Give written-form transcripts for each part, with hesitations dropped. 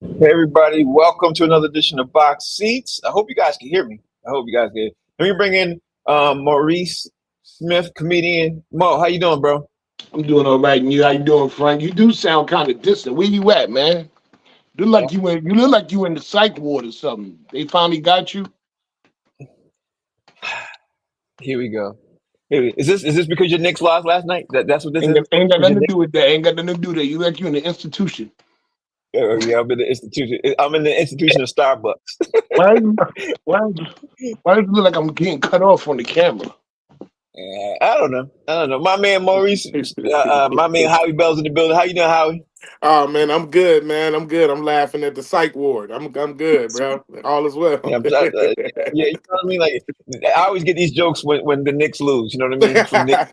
Hey everybody, welcome to another edition of Box Seats. I hope you guys can hear me. I hope you guys can. Let me bring in Maurice Smith, comedian. Mo, how you doing, bro? I'm doing all right. And you, how you doing, Frank? You do sound kind of distant. Where you at, man? You look like you in the psych ward or something. They finally got you. Here we go. Is this because your Knicks lost last night? That's what this is? Ain't got Because your nothing to Knicks? do with that. Ain't got nothing to do with that. You like you in the institution. Yeah, I'm in the institution. I'm in the institution of Starbucks. Why? Why? Why does it look like I'm getting cut off on the camera? I don't know. I don't know. My man Maurice, my man Howie Bell's in the building. How you doing, Howie? Oh man, I'm good, man. I'm good. I'm laughing at the psych ward. I'm good, bro. All is Yeah, well. yeah, you know what I mean. Like I always get these jokes when the Knicks lose. You know what I mean? From Knicks,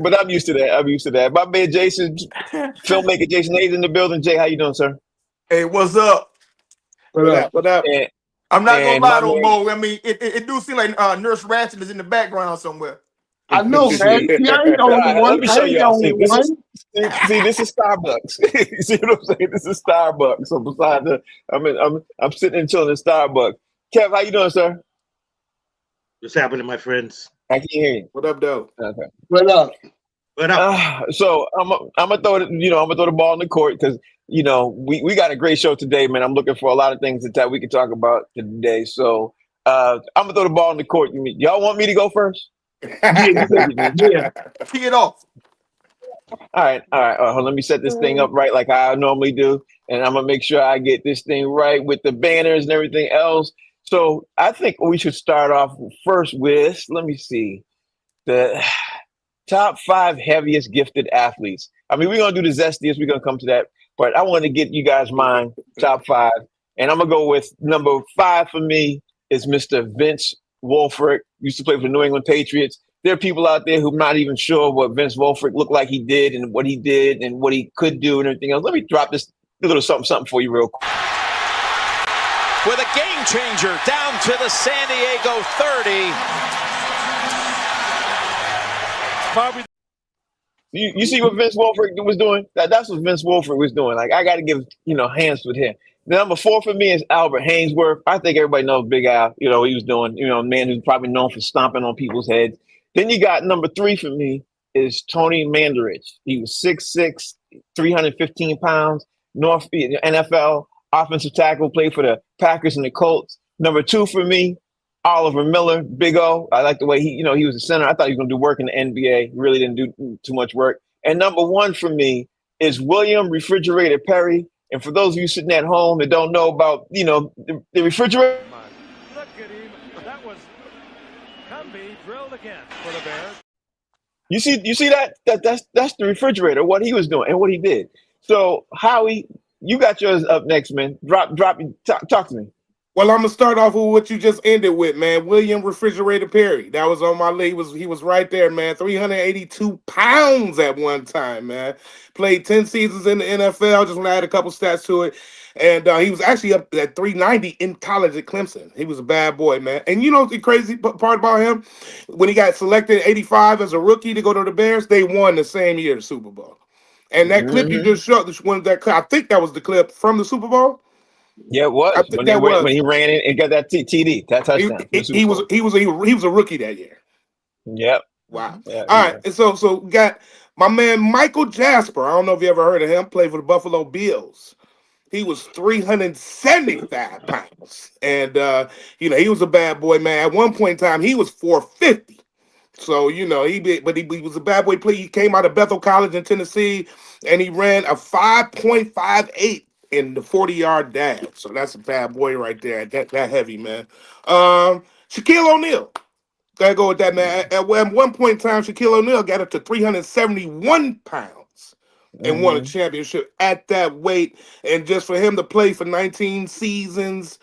but I'm used to that. I'm used to that. My man Jason, filmmaker Jason Hayes in the building. Jay, how you doing, sir? Hey, what's up? But What up? What up? And I'm not gonna and lie my though, man, Mo. I mean, it do seem like Nurse Ratchet is in the background somewhere. I know, man. see, See, I ain't the all only right, let one. me I show ain't the y'all. only See, one. this is Starbucks. You see what I'm saying? This is Starbucks. So beside the, I'm sitting and chilling in Starbucks. Kev, how you doing, sir? What's happening, my friends? I can hear you. What up, though? Okay. But What up? So I'm gonna throw it, I'm gonna throw the ball in the court because we got a great show today, man. I'm looking for a lot of things that we can talk about today. So I'm gonna throw the ball in the court. Y'all want me to go first? yeah, I think you do. yeah. Tee it off. All right. Let me set this thing up right like I normally do, and I'm gonna make sure I get this thing right with the banners and everything else. So I think we should start off first with, let me see, the top five heaviest gifted athletes. I mean, we're gonna do the zestiest. We're gonna come to that, but I want to get you guys mine top five, and I'm gonna go with number five for me is Mr. Vince Wilfork. Used to play for the New England Patriots. There are people out there who are not even sure what Vince Wilfork looked like he did and what he did and what he could do and everything else. Let me drop this little something for you real quick. With a game changer down to the San Diego 30. Probably. You see what Vince Wilfork was doing? That's what Vince Wilfork was doing. Like I got to give hands with him. Number four for me is Albert Hainsworth. I think everybody knows Big Al. You know what he was doing. A man who's probably known for stomping on people's heads. Then you got number three for me is Tony Mandarich. He was 6'6", 315 pounds. North NFL offensive tackle. Played for the Packers and the Colts. Number two for me, Oliver Miller, Big O. I like the way he was a center. I thought he was going to do work in the NBA. Really didn't do too much work. And number one for me is William Refrigerator Perry. And for those of you sitting at home that don't know about, the refrigerator. Look at him. That was Cumby drilled again for the Bears. You see that's the refrigerator, what he was doing and what he did. So Howie, you got yours up next, man. Talk to me. Well, I'm gonna start off with what you just ended with, man. William Refrigerator Perry. That was on my list. He was right there, man. 382 pounds at one time, man. Played 10 seasons in the NFL. Just want to add a couple stats to it. And he was actually up at 390 in college at Clemson. He was a bad boy, man. And you know the crazy part about him? When he got selected in 85 as a rookie to go to the Bears, they won the same year the Super Bowl. And that clip you Mm-hmm. just showed, I think that was the clip from the Super Bowl. Yeah, it I was think when he that ran, when was. he ran in and got that TD, that He, touchdown from the he, Super he was Bowl. he was a rookie that year. Yep. Wow. Yeah, All right. And so we got my man Michael Jasper. I don't know if you ever heard of him. Played for the Buffalo Bills. He was 375 pounds, and he was a bad boy, man. At one point in time, he was 450. So he was a bad boy. He came out of Bethel College in Tennessee, and he ran a 5.58 in the 40-yard dash. So that's a bad boy right there. That heavy, man. Shaquille O'Neal. Gotta go with that, man. At one point in time, Shaquille O'Neal got up to 371 pounds and won a mm-hmm. championship at that weight. And just for him to play for 19 seasons,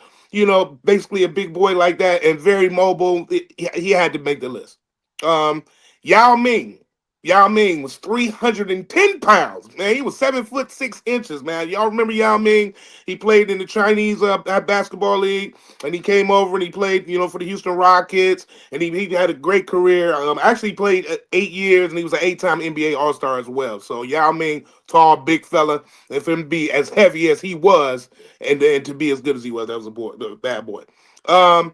basically a big boy like that and very mobile, he had to make the list. Um, Yao Ming. Yao Ming was 310 pounds. Man, he was 7'6" man. Y'all remember Yao Ming? He played in the Chinese basketball league, and he came over and he played, for the Houston Rockets, and he had a great career. Actually played 8 years, and he was an 8-time NBA All-Star as well. So Yao Ming, tall, big fella, and for him to be as heavy as he was, and then to be as good as he was, that was a bad boy. And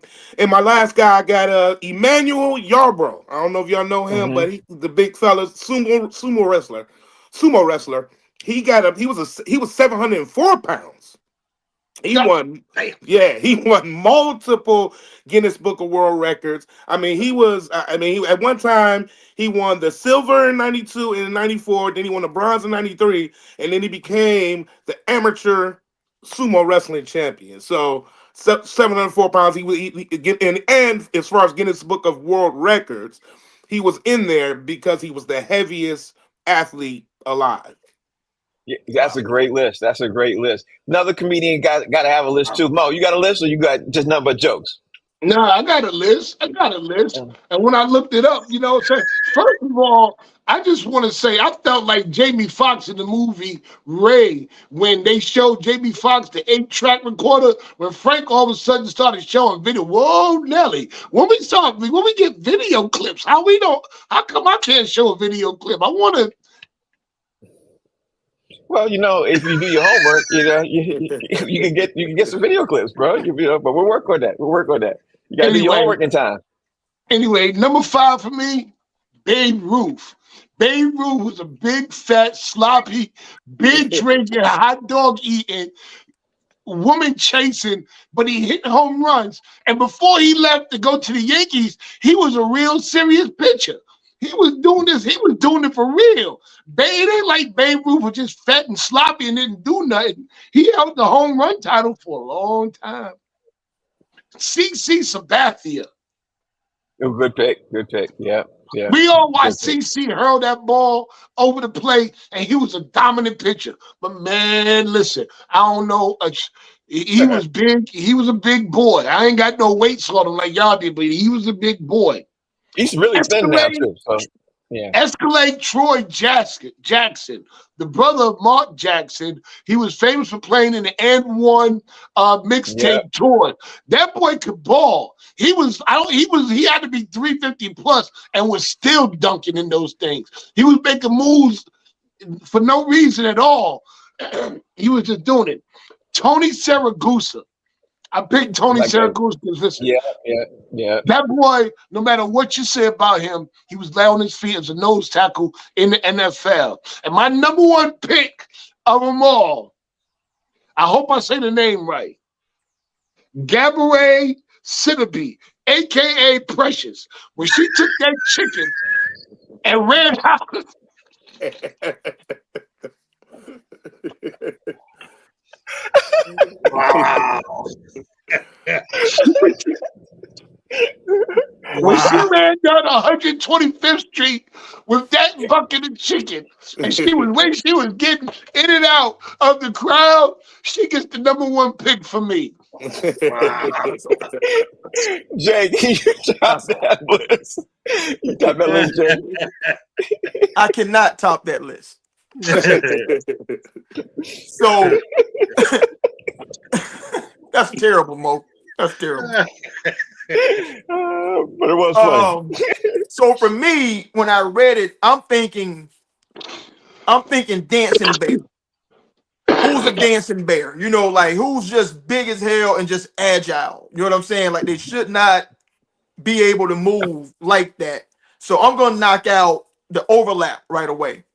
my last guy, I got Emmanuel Yarbrough. I don't know if y'all know him, but he's the big fella, sumo wrestler. He was 704 pounds. He won multiple Guinness Book of World Records. At one time he won the silver in 92 and in 94, then he won the bronze in 93, and then he became the amateur sumo wrestling champion. So 704 pounds. And as far as Guinness Book of World Records, he was in there because he was the heaviest athlete alive. Yeah, that's a great list. That's a great list. Another comedian got to have a list too. Mo, you got a list, or you got just nothing but jokes? No, I got a list. And when I looked it up, so first of all, I just want to say I felt like Jamie Foxx in the movie Ray when they showed Jamie Foxx the 8-track recorder when Frank all of a sudden started showing video. Whoa, Nelly! When we get video clips, how come I can't show a video clip? I want to. Well, if you do your homework, you can get some video clips, bro. But we'll work on that. You got to do your homework in time. Anyway, number 5 for me, Babe Ruth. Babe Ruth was a big, fat, sloppy, big drinking, hot dog eating, woman chasing, but he hit home runs. And before he left to go to the Yankees, he was a real serious pitcher. He was doing this. He was doing it for real. It ain't like Babe Ruth was just fat and sloppy and didn't do nothing. He held the home run title for a long time. CC Sabathia. Good pick. Yeah. We all watched CC hurl that ball over the plate, and he was a dominant pitcher. But man, listen, I don't know. He was big. He was a big boy. I ain't got no weight on him like y'all did, but he was a big boy. He's really thin now too. So, yeah. Escalade Troy Jackson, the brother of Mark Jackson. He was famous for playing in the And One mixtape tour. That boy could ball. He had to be 350 plus and was still dunking in those things. He was making moves for no reason at all. He was just doing it. Tony Siragusa. I picked Tony Siragusa because listen. Yeah. That boy, no matter what you say about him, he was laying on his feet as a nose tackle in the NFL. And my number 1 pick of them all, I hope I say the name right, Gabourey Sidibe, a.k.a. Precious, when she took that chicken and ran out. Wow. When she ran down 125th Street with that bucket of chicken, and when she was getting in and out of the crowd, she gets the number 1 pick for me. Wow. Jay, can you top that list? You top that list, Jay? I cannot top that list. So that's terrible, Mo. That's terrible. But it was fun. So for me, when I read it, I'm thinking dancing bear. Who's a dancing bear? Like who's just big as hell and just agile. You know what I'm saying? Like they should not be able to move like that. So I'm gonna knock out the overlap right away.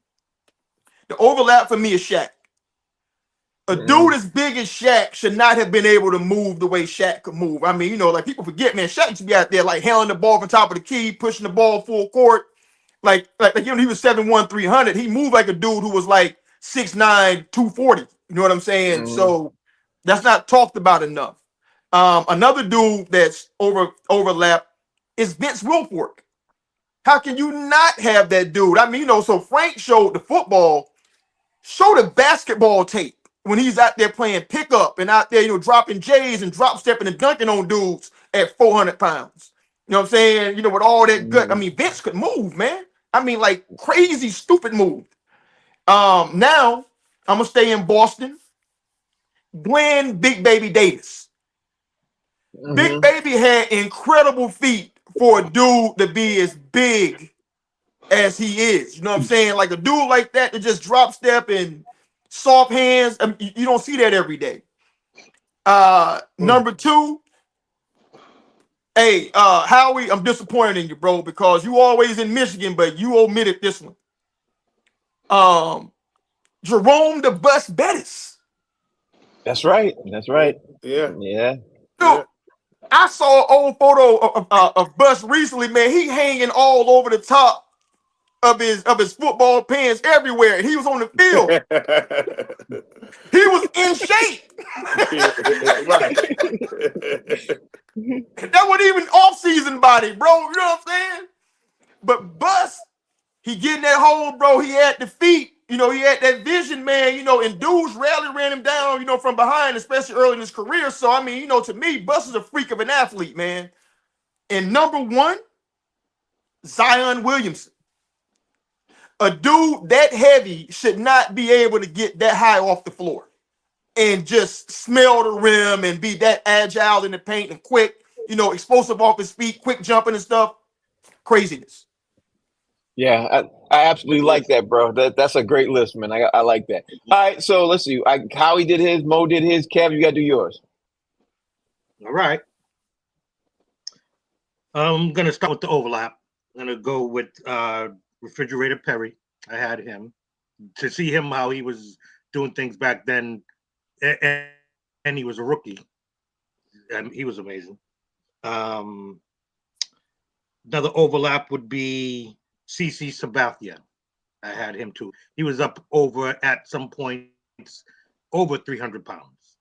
The overlap for me is Shaq. A dude as big as Shaq should not have been able to move the way Shaq could move. I mean, like people forget, man, Shaq used to be out there like handling the ball from top of the key, pushing the ball full court. Like he was 7'1", 300. He moved like a dude who was like 6'9", 240. You know what I'm saying? So that's not talked about enough. Another dude that's overlap is Vince Wilfork. How can you not have that dude? I mean, so Frank showed the football, show the basketball tape when he's out there playing pickup and out there, dropping J's and drop stepping and dunking on dudes at 400 pounds. You know what I'm saying? With all that gut. I mean, Vince could move, man. I mean, like crazy, stupid move. Now I'm gonna stay in Boston. Glenn Big Baby Davis. Big Baby had incredible feet for a dude to be as big as he is. You know what I'm saying? Like a dude like that just drop step and soft hands. I mean, you don't see that every day. Number two, hey, Howie, I'm disappointed in you, bro, because you always in Michigan, but you omitted this one. Jerome the Bus Bettis. That's right. That's right. Yeah. Yeah. Dude, I saw an old photo of Bus recently, man. He hanging all over the top of his football pants everywhere. He was on the field. He was in shape. That wasn't even off-season body, bro. You know what I'm saying? But Bus, he getting that hole, bro. He had the feet. You know, he had that vision, man. You know, and dudes rarely ran him down, you know, from behind, especially early in his career. So, I mean, you know, to me, Bus is a freak of an athlete, man. And number one, Zion Williamson. A dude that heavy should not be able to get that high off the floor and just smell the rim and be that agile in the paint and quick, you know, explosive off his feet, quick jumping and stuff. Craziness. Yeah, I absolutely like that, bro. That's a great list, man. I like that. All right, so let's see. Howie did his, Mo did his, Kev, you got to do yours. All right. I'm going to start with the overlap. I'm going to go with Refrigerator Perry. I had him. To see him, how he was doing things back then, and he was a rookie. He was amazing. Another overlap would be CC Sabathia. I had him too. He was up over at some points over 300 pounds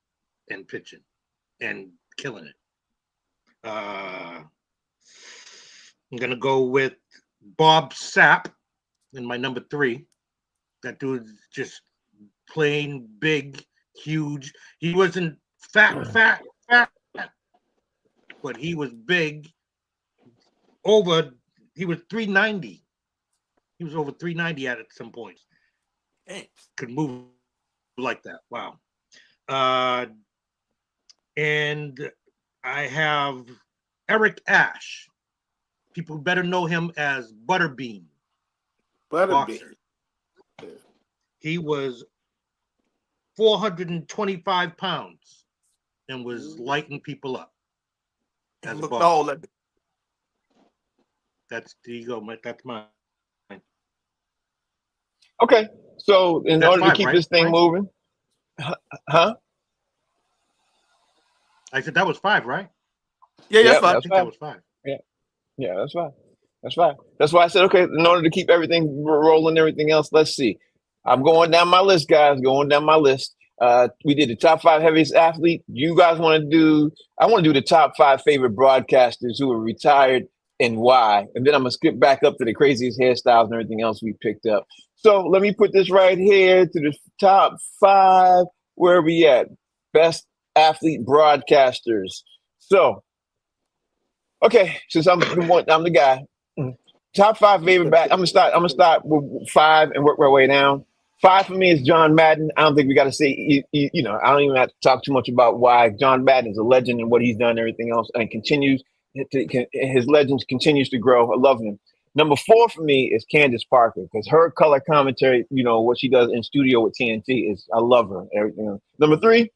and pitching and killing it. I'm going to go with Bob Sapp in my number 3. That dude's just plain big, huge. He wasn't fat, but he was big. He was 390. He was over 390 at some points. Could move like that. Wow. And I have Eric Ash. People better know him as Butterbean. Butterbean. He was 425 pounds and was lighting people up. And looked all at it. There you go. That's mine. Okay, so in That's order to 5, keep right? this thing Right? moving, huh? I said that was 5, right? Yeah, Yep, that's fine. I think that was 5. Yeah, that's fine. That's fine. That's why I said, okay, in order to keep everything rolling, everything else, let's see. I'm going down my list, guys. Going down my list. We did the top 5 heaviest athlete. You guys want to do? I want to do the top 5 favorite broadcasters who are retired and why. And then I'm gonna skip back up to the craziest hairstyles and everything else we picked up. So let me put this right here to the top 5. Where are we at? Best athlete broadcasters. So, okay, since I'm the guy. Top 5 favorite back. I'm gonna start with 5 and work my way down. 5 for me is John Madden. I don't think we got to say, you know, I don't even have to talk too much about why John Madden is a legend and what he's done and everything else, and his legend continues to grow. I love him. Number 4 for me is Candace Parker, because her color commentary, you know, what she does in studio with TNT is, I love her. Everything. Number 3,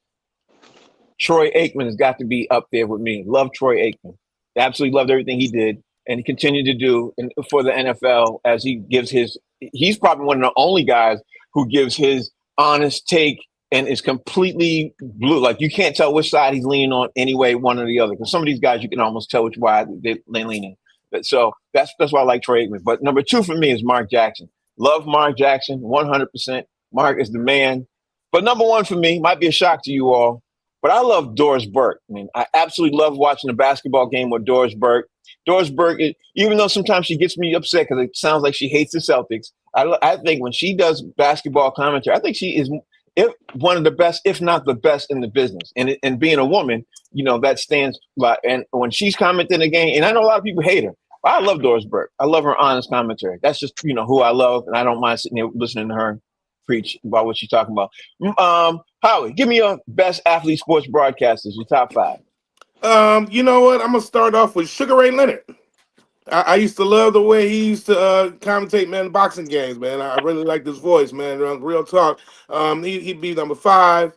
Troy Aikman has got to be up there with me. Love Troy Aikman. Absolutely loved everything he did. And he continued to do for the NFL as he gives he's probably one of the only guys who gives his honest take and is completely blue. Like you can't tell which side he's leaning on anyway, one or the other. Because some of these guys, you can almost tell which way they're leaning. So that's why I like Troy Aikman. But number 2 for me is Mark Jackson. Love Mark Jackson, 100%. Mark is the man. But number 1 for me, might be a shock to you all, but I love Doris Burke. I mean, I absolutely love watching a basketball game with Doris Burke. Doris Burke, even though sometimes she gets me upset because it sounds like she hates the Celtics, I think when she does basketball commentary, I think she is one of the best, if not the best in the business. And being a woman, you know, that stands by. And when she's commenting a game, and I know a lot of people hate her, I love Doris Burke. I love her honest commentary. That's just who I love, and I don't mind sitting there listening to her preach about what she's talking about. Howie, give me your best athlete sports broadcasters, your top 5. You know what? I'm gonna start off with Sugar Ray Leonard. I used to love the way he used to commentate, man, boxing games, man. I really liked his voice, man. Real talk. He'd be number 5,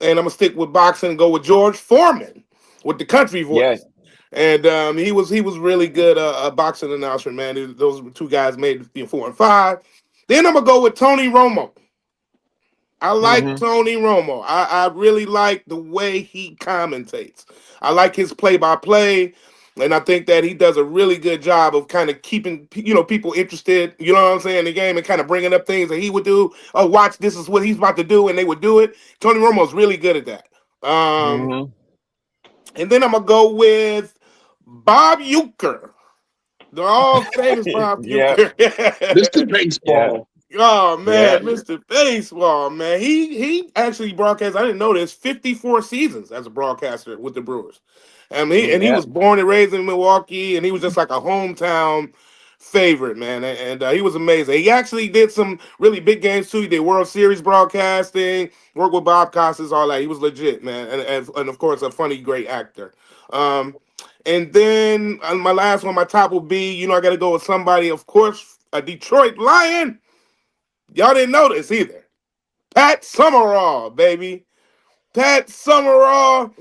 and I'm gonna stick with boxing and go with George Foreman with the country Yeah. voice. And he was really good a boxing announcer, man. Those two guys made 4 and 5. Then I'm gonna go with Tony Romo. I like Tony Romo. I really like the way he commentates. I like his play-by-play, and I think that he does a really good job of kind of keeping people interested. You know what I'm saying? In the game, and kind of bringing up things that he would do. Oh, watch, this is what he's about to do, and they would do it. Tony Romo's really good at that. And then I'm gonna go with Bob Uecker, the all famous Bob Uecker. Mr. Baseball. Oh man, Mr. Baseball, man. He actually broadcast, I didn't know this, 54 seasons as a broadcaster with the Brewers. He was born and raised in Milwaukee, and he was just like a hometown favorite, man. And he was amazing. He actually did some really big games too. He did World Series broadcasting, worked with Bob Costas, all that. He was legit, man. And of course, a funny, great actor. And then my last one, my top will be, I got to go with somebody, of course, a Detroit Lion. Y'all didn't know this either. Pat Summerall, baby. Pat Summerall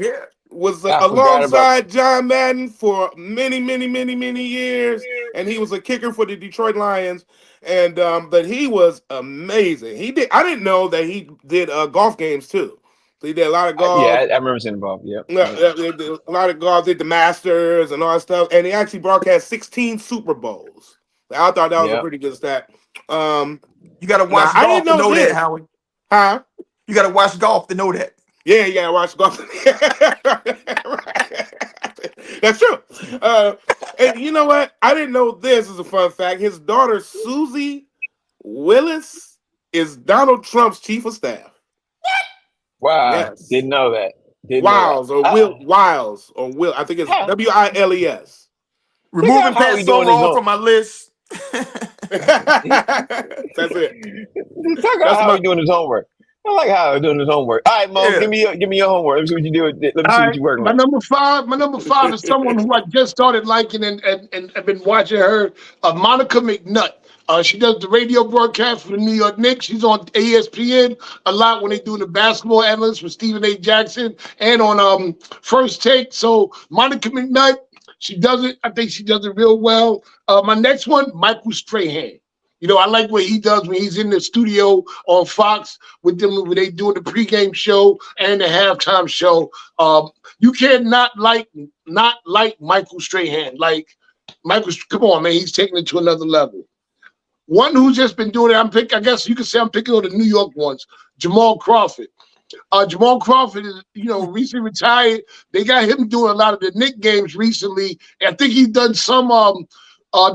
was alongside John Madden for many, many, many, many years, and he was a kicker for the Detroit Lions. And but he was amazing. I didn't know that he did golf games too. So he did a lot of golf. I remember seeing golf. Yep. A lot of golf. Did the Masters and all that stuff, and he actually broadcast 16 Super Bowls. I thought that was a pretty good stat. You gotta watch golf to know that, Howie. Huh? You gotta watch golf to know that. Yeah, you gotta watch golf. That's true. And you know what? I didn't know this is a fun fact. His daughter Susie Willis is Donald Trump's chief of staff. Wow. Yes. Didn't know that. Wiles or Will. I think it's Wiles. Removing Pat Summerall from my list. That's it. Talk about how he's doing his homework. I like how he's doing his homework. All right, Mo, give me your homework. Let me see what you do. Let me see what you're working with. My number five is someone who I just started liking and I've been watching her, Monica McNutt. She does the radio broadcast for the New York Knicks. She's on ESPN a lot when they do the basketball analyst with Stephen A. Jackson and on First Take. So Monica McNutt, she does it. I think she does it real well. My next one, Michael Strahan. I like what he does when he's in the studio on Fox with them when they doing the pregame show and the halftime show. You cannot not like Michael Strahan. Like Michael, come on, man, he's taking it to another level. One who's just been doing it, I guess you could say I'm picking on the New York ones, Jamal Crawford. Jamal Crawford is, recently retired. They got him doing a lot of the Knicks games recently. I think he's done some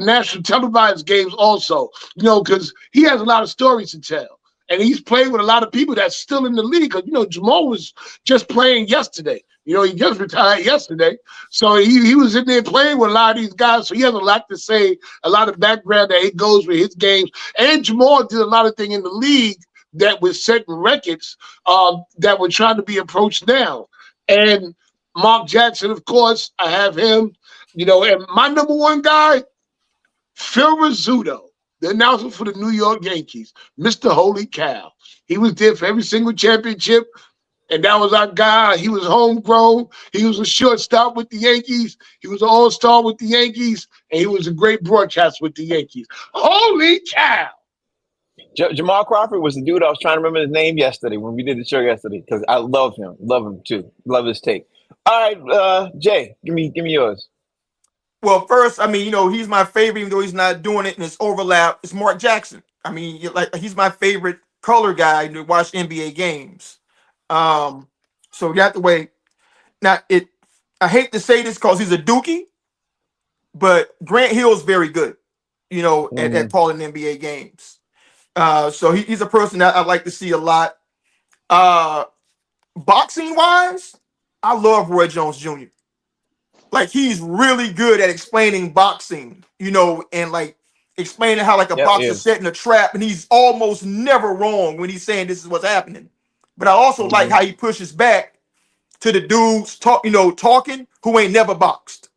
national televised games also, because he has a lot of stories to tell. And he's played with a lot of people that's still in the league. Because, Jamal was just playing yesterday. He just retired yesterday. So he was in there playing with a lot of these guys. So he has a lot to say, a lot of background that he goes with his games. And Jamal did a lot of things in the league that was setting records that were trying to be approached now. And Mark Jackson, of course, I have him. And my number one guy, Phil Rizzuto, the announcer for the New York Yankees, Mr. Holy Cow. He was there for every single championship, and that was our guy. He was homegrown. He was a shortstop with the Yankees. He was an all-star with the Yankees, and he was a great broadcaster with the Yankees. Holy cow! Jamal Crawford was the dude I was trying to remember his name yesterday when we did the show yesterday because I love him. Love him too. Love his take. All right, Jay, give me yours. Well, first, he's my favorite, even though he's not doing it in his overlap. It's Mark Jackson. He's my favorite color guy to watch NBA games. So you have to wait. Now, I hate to say this because he's a dookie, but Grant Hill's very good, at calling NBA games. So he's a person that I like to see a lot. Boxing wise, I love Roy Jones Jr. like he's really good at explaining boxing, you know, and like explaining how like a Yep, boxer's setting a trap, and he's almost never wrong when he's saying this is what's happening. But I also like how he pushes back to the dudes talking who ain't never boxed.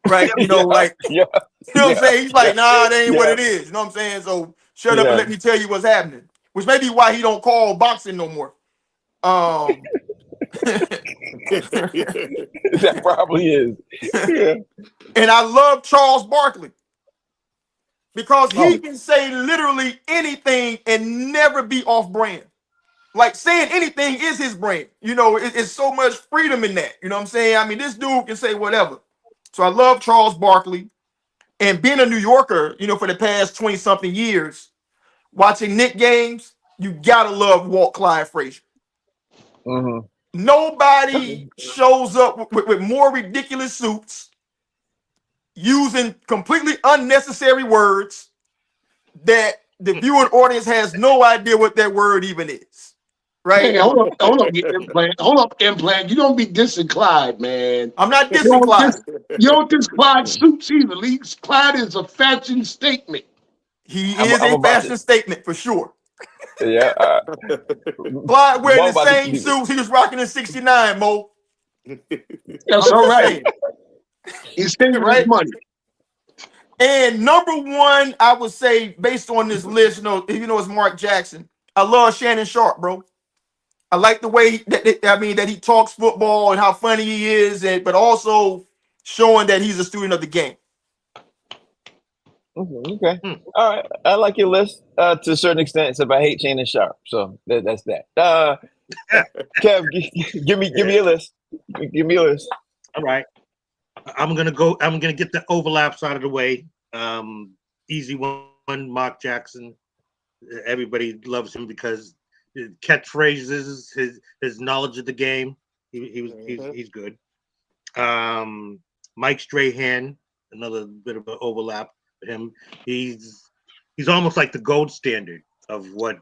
Right? You know, like yeah, you know what I'm saying? He's like, nah, that ain't what yeah, it is. You know what I'm saying? So shut up and yeah. let me tell you what's happening. Which may be why he don't call boxing no more. That probably is. Yeah. And I love Charles Barkley because he Oh, can say literally anything and never be off brand. Like saying anything is his brand. You know, it's so much freedom in that. You know what I'm saying? I mean, this dude can say whatever. So I love Charles Barkley. And being a New Yorker, you know, for the past 20-something years, watching Knick games, you gotta love Walt Clyde Frazier. mhm. Nobody shows up with more ridiculous suits, using completely unnecessary words that the viewing audience has no idea what that word even is. Right? Hey, hold up, your implant. Hold up, implant. You don't be dissing Clyde, man. I'm not You dissing don't Clyde. diss, you don't diss Clyde suits either. Clyde is a fashion statement. He I'm, is I'm a about fashion to. statement for sure. Yeah. Clyde wearing Mo the about to. same suits he was rocking in '69, Mo. That's I'm all just right. saying, He's saving his right? money. And number one, I would say, based on this list, it's Mark Jackson. I love Shannon Sharp, bro. I like the way that he talks football and how funny he is, but also showing that he's a student of the game. Okay. Hmm. All right. I like your list to a certain extent, except I hate Shannon Sharp. So that's that. Kev, give me your list. Give me your list. All right. I'm gonna get the overlaps out of the way. Easy one, Mark Jackson. Everybody loves him because his catchphrases, his knowledge of the game. He's good. Mike Strahan, another bit of an overlap for him. He's almost like the gold standard of what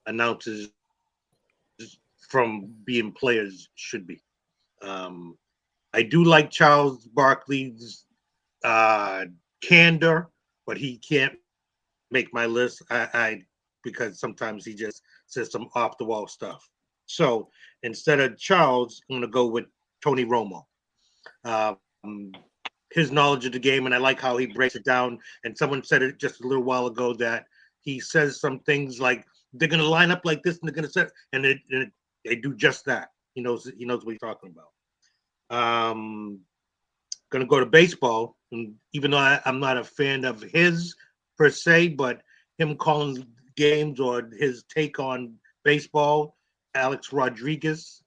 announcers from being players should be. I do like Charles Barkley's candor, but he can't make my list. Because sometimes he just says some off the wall stuff. So instead of Charles, I'm gonna go with Tony Romo. His knowledge of the game, and I like how he breaks it down. And someone said it just a little while ago that he says some things like they're gonna line up like this, and they're gonna set, and they do just that. He knows what he's talking about. Gonna go to baseball, and even though I'm not a fan of his per se, but him calling games or his take on baseball, Alex Rodriguez,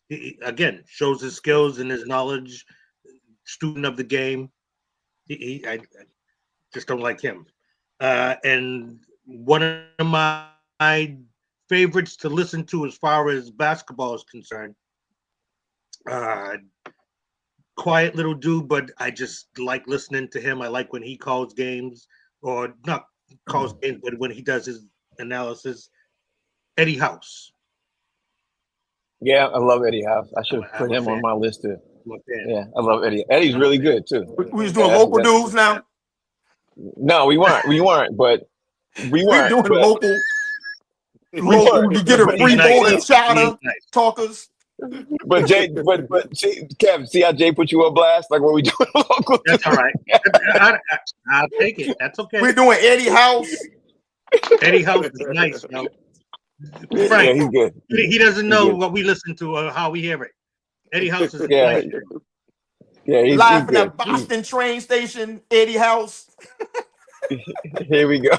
he, again, shows his skills and his knowledge, student of the game. I just don't like him. And one of my favorites to listen to as far as basketball is concerned, quiet little dude, but I just like listening to him. I like when he calls games, or not calls games, but when he does his analysis. Eddie House. Yeah, I love Eddie House. I should have I'm put a him on fan. my list too. I'm a fan. Yeah, I love Eddie. Eddie's really good too. We just doing Yeah, local that's- dudes now. No, we weren't, but we We weren't. doing but local. weren't. You get a But free He's nice, bowl though. of chowder, He's nice. talkers. But Jay, but see, Kev, see how Jay put you on blast? Like what we doing local? That's all right. I'll take it. That's okay. We're doing Eddie House. Eddie House is nice, yo. Yeah, Frank, he's good. he doesn't know He's good. what we listen to or how we hear it. Eddie House is Yeah, nice. yeah, he's Live from the good. Boston train station, Eddie House. Here we go.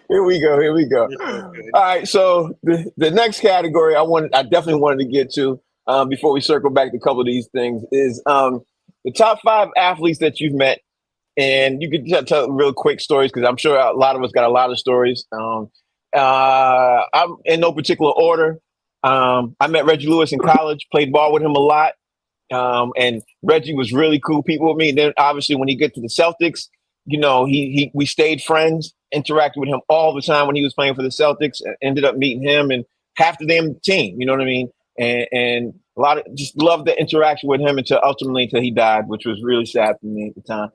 Here we go. Here we go. It's so good. All right. So the next category I definitely wanted to get to before we circle back to a couple of these things is the top 5 athletes that you've met, and you could tell real quick stories because I'm sure a lot of us got a lot of stories. I'm in no particular order. I met Reggie Lewis in college, played ball with him a lot, and Reggie was really cool people with me. And then obviously when he get to the Celtics, we stayed friends, interacted with him all the time when he was playing for the Celtics, ended up meeting him and half the damn team, you know what I mean? And just loved the interaction with him until he died, which was really sad for me at the time.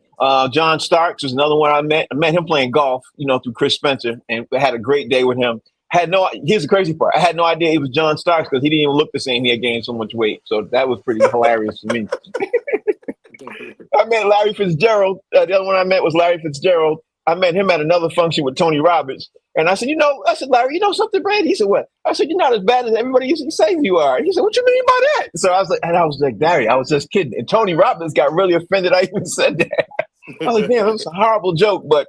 John Starks was another one I met. I met him playing golf, through Chris Spencer, and had a great day with him. Here's the crazy part. I had no idea he was John Starks because he didn't even look the same. He had gained so much weight. So that was pretty hilarious for me. I met Larry Fitzgerald. The other one I met was Larry Fitzgerald. I met him at another function with Tony Roberts. And I said, Larry, you know something, Brad? He said, what? I said, you're not as bad as everybody used to say you are. He said, what you mean by that? So I was like, Larry, I was just kidding. And Tony Roberts got really offended I even said that. I was like, damn, that was a horrible joke. But,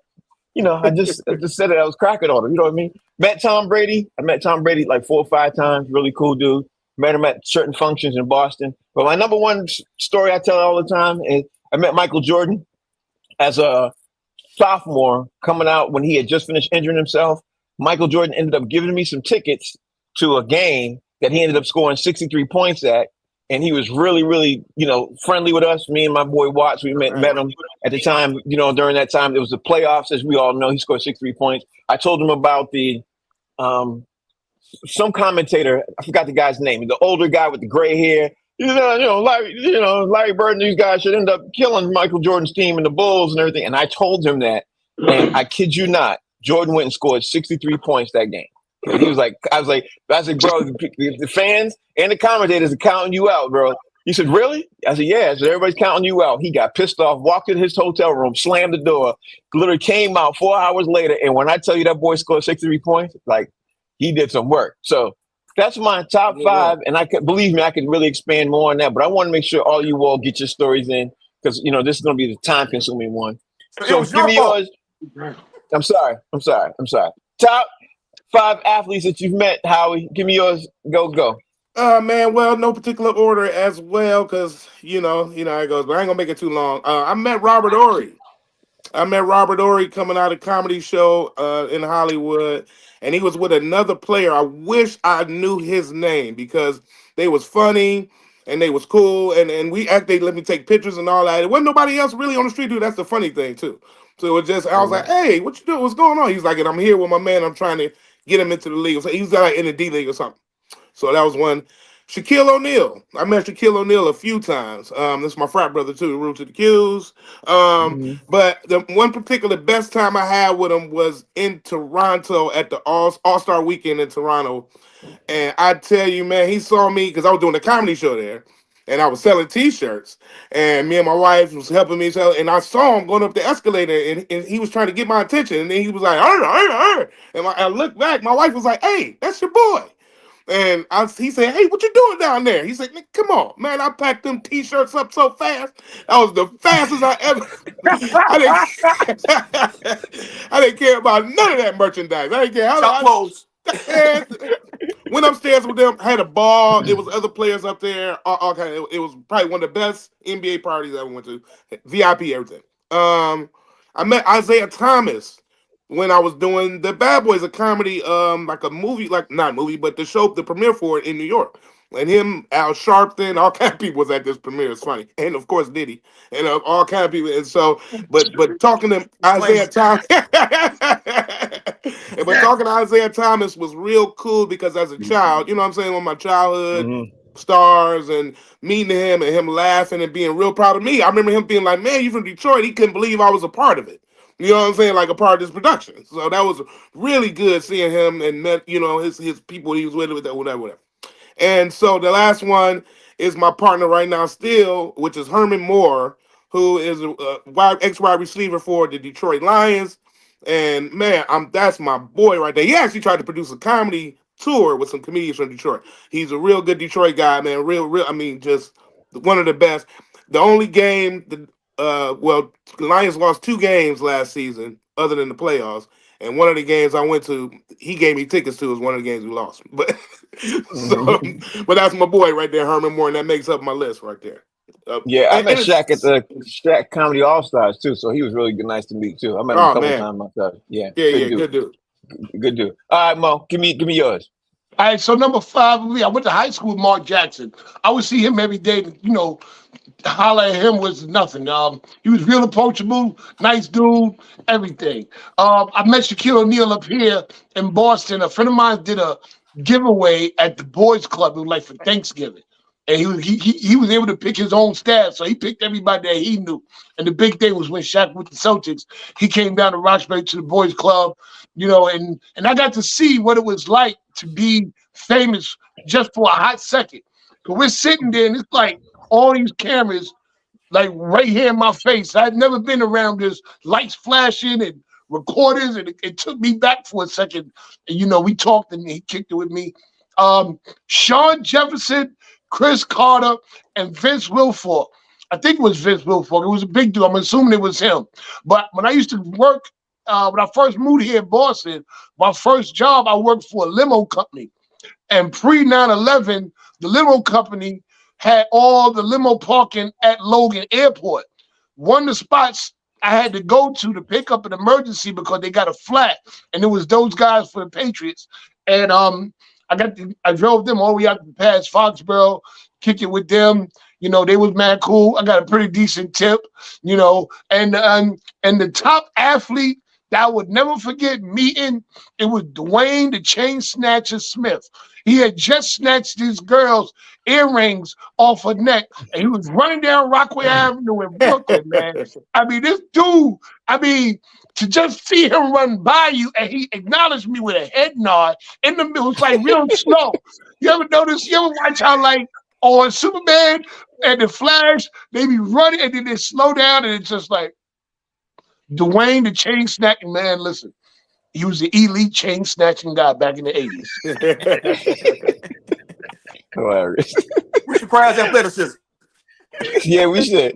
I just said it. I was cracking on him. You know what I mean? Met Tom Brady. I met Tom Brady like 4 or 5 times. Really cool dude. Met him at certain functions in Boston. But my number one story I tell all the time is I met Michael Jordan as a sophomore coming out when he had just finished injuring himself. Michael Jordan ended up giving me some tickets to a game that he ended up scoring 63 points at. And he was really, really, friendly with us. Me and my boy Watts, we met him at the time. During that time, it was the playoffs, as we all know. He scored 63 points. I told him about some commentator. I forgot the guy's name. The older guy with the gray hair. Larry Bird and these guys should end up killing Michael Jordan's team and the Bulls and everything. And I told him that. And I kid you not, Jordan went and scored 63 points that game. And he was like, I was like, bro, the fans and the commentators are counting you out, bro. He said, really? I said, yeah. So everybody's counting you out. He got pissed off, walked in his hotel room, slammed the door, literally came out 4 hours later. And when I tell you that boy scored 63 points, like he did some work. So that's my top 5. And believe me, I could really expand more on that. But I want to make sure all you all get your stories in because, this is going to be the time consuming one. So give me yours. I'm sorry. Top 5 athletes that you've met, Howie. Give me yours. Go. Man, well, no particular order as well, because you know how it goes, but I ain't gonna make it too long. I met Robert Horry. Coming out of a comedy show in Hollywood, and he was with another player. I wish I knew his name because they was funny and they was cool, and they let me take pictures and all that. It wasn't nobody else really on the street, dude. That's the funny thing too. So it was just I was like, hey, what you doing? What's going on? He's like, and I'm here with my man. I'm trying to get him into the league. So he's like in the D League or something. So that was one. Shaquille O'Neal. I met Shaquille O'Neal a few times. This is my frat brother too, Root to the Q's. But the one particular best time I had with him was in Toronto at the All-Star Weekend in Toronto. And I tell you, man, he saw me because I was doing a comedy show there. And I was selling T-shirts. And me and my wife was helping me sell. And I saw him going up the escalator. And he was trying to get my attention. And then he was like, arr. And I looked back. My wife was like, hey, that's your boy. And he said, hey, what you doing down there? He said, come on, man, I packed them T-shirts up so fast. That was the fastest I ever. I didn't care about none of that merchandise. I didn't care how close. Went upstairs with them, had a ball. There was other players up there. Okay, it was probably one of the best NBA parties I ever went to. VIP, everything. I met Isaiah Thomas when I was doing the Bad Boys, a comedy, like a movie, like not movie, but the show, the premiere for it in New York. And him, Al Sharpton, all kind of people was at this premiere. It's funny, and of course Diddy, and all kind of people. And so, but talking to Isaiah Thomas, but talking to Isaiah Thomas was real cool because as a child, you know what I'm saying, on my childhood stars and meeting him and him laughing and being real proud of me. I remember him being like, "Man, you from Detroit?" He couldn't believe I was a part of it. You know what I'm saying? Like a part of this production. So that was really good seeing him and met, his people he was with, whatever. And so the last one is my partner right now still, which is Herman Moore, who is a ex-wide receiver for the Detroit Lions. And man, that's my boy right there. He actually tried to produce a comedy tour with some comedians from Detroit. He's a real good Detroit guy, man. Real. I mean, just one of the best. The only game, the Lions lost 2 games last season, other than the playoffs. And one of the games I went to, he gave me tickets to, was one of the games we lost. But but that's my boy right there, Herman Moore, and that makes up my list right there. I met Shaq at the Shaq Comedy All Stars too, so he was really nice to meet too. I met him a couple times myself. Yeah, good dude. Good dude. All right, Mo, give me yours. All right, so number 5 for me, I went to high school with Mark Jackson. I would see him every day, holler at him was nothing. He was real approachable, nice dude, everything. I met Shaquille O'Neal up here in Boston. A friend of mine did a giveaway at the Boys Club. It was like for Thanksgiving. And he was able to pick his own staff, so he picked everybody that he knew. And the big thing was when Shaq with the Celtics, he came down to Roxbury to the boys' club, and I got to see what it was like to be famous just for a hot second. Because we're sitting there and it's like all these cameras like right here in my face. I'd never been around this lights flashing and recorders, and it took me back for a second. And we talked and he kicked it with me. Sean Jefferson, Chris Carter, and Vince Wilfork. I think it was Vince Wilfork. It was a big dude. I'm assuming it was him. But when I used to work, when I first moved here in Boston, my first job, I worked for a limo company. And pre 9/11, the limo company had all the limo parking at Logan Airport. One of the spots I had to go to pick up an emergency because they got a flat, and it was those guys for the Patriots. And I drove them all the way out past Foxborough, kick it with them. They was mad cool. I got a pretty decent tip, and the top athlete that I would never forget meeting, it was Dwayne the Chain Snatcher Smith. He had just snatched these girls' earrings off her neck, and he was running down Rockaway Avenue in Brooklyn, man. I mean, this dude, to just see him run by you and he acknowledged me with a head nod in the middle, it's like real slow. You ever watch how like on Superman and the Flash, they be running and then they slow down and it's just like Dwayne the Chain Snatching, man, listen. He was the elite chain snatching guy back in the 80s. Hilarious. We should prize athleticism. Yeah, we should.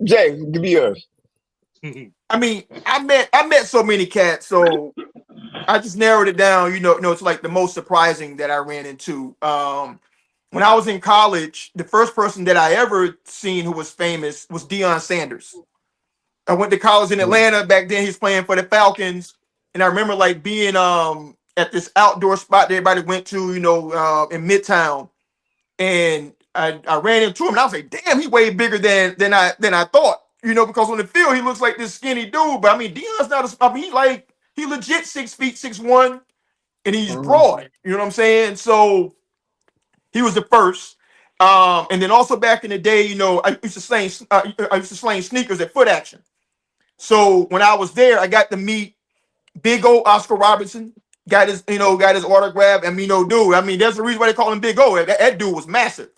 Jay, give me yours. I mean, I met so many cats, so I just narrowed it down. It's like the most surprising that I ran into. When I was in college, the first person that I ever seen who was famous was Deion Sanders. I went to college in Atlanta. Back then, he was playing for the Falcons. And I remember like being at this outdoor spot that everybody went to, in Midtown. And I ran into him and I was like, damn, he way bigger than I thought. Because on the field, he looks like this skinny dude. But Deion's not he legit 6 feet, 6'1", and he's broad. You know what I'm saying? So he was the first. And then also back in the day, I used to sling sneakers at Foot Action. So when I was there, I got to meet big old Oscar Robertson. Got his autograph. Dude. There's the reason why they call him Big O. That dude was massive.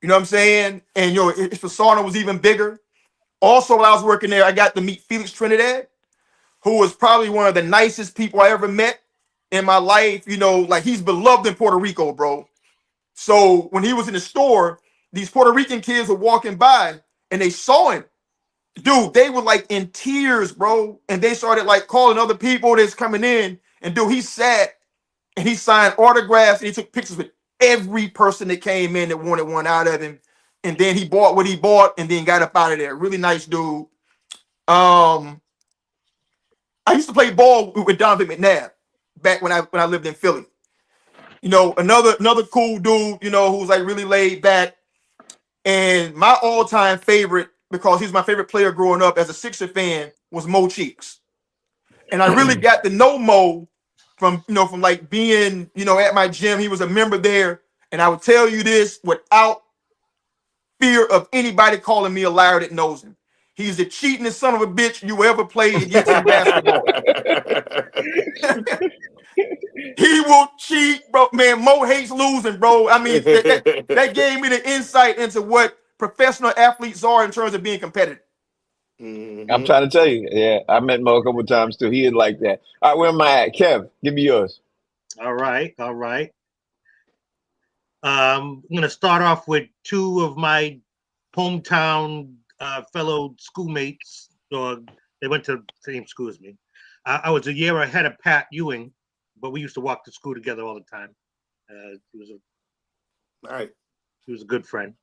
You know what I'm saying? And his persona was even bigger. Also, while I was working there, I got to meet Felix Trinidad, who was probably one of the nicest people I ever met in my life. Like he's beloved in Puerto Rico, bro. So when he was in the store, these Puerto Rican kids were walking by and they saw him. Dude, they were like in tears, bro. And they started like calling other people that's coming in. And dude, he sat and he signed autographs and he took pictures with every person that came in that wanted one out of him. And then he bought what he bought and then got up out of there. Really nice dude. I used to play ball with Donovan McNabb back when I lived in Philly. Another cool dude, who was like really laid back. And my all-time favorite, because he's my favorite player growing up as a Sixer fan, was Mo Cheeks. And I really got to know Mo from like being, at my gym. He was a member there. And I would tell you this without fear of anybody calling me a liar that knows him. He's the cheatingest son of a bitch you ever played against in basketball. He will cheat, bro. Man, Mo hates losing, bro. That gave me the insight into what professional athletes are in terms of being competitive. I'm trying to tell you. Yeah, I met Mo a couple of times too. He is like that. All right, where am I at? Kev, give me yours. All right. I'm going to start off with two of my hometown fellow schoolmates. They went to the same school as me. I was a year ahead of Pat Ewing, but we used to walk to school together all the time. He was a good friend.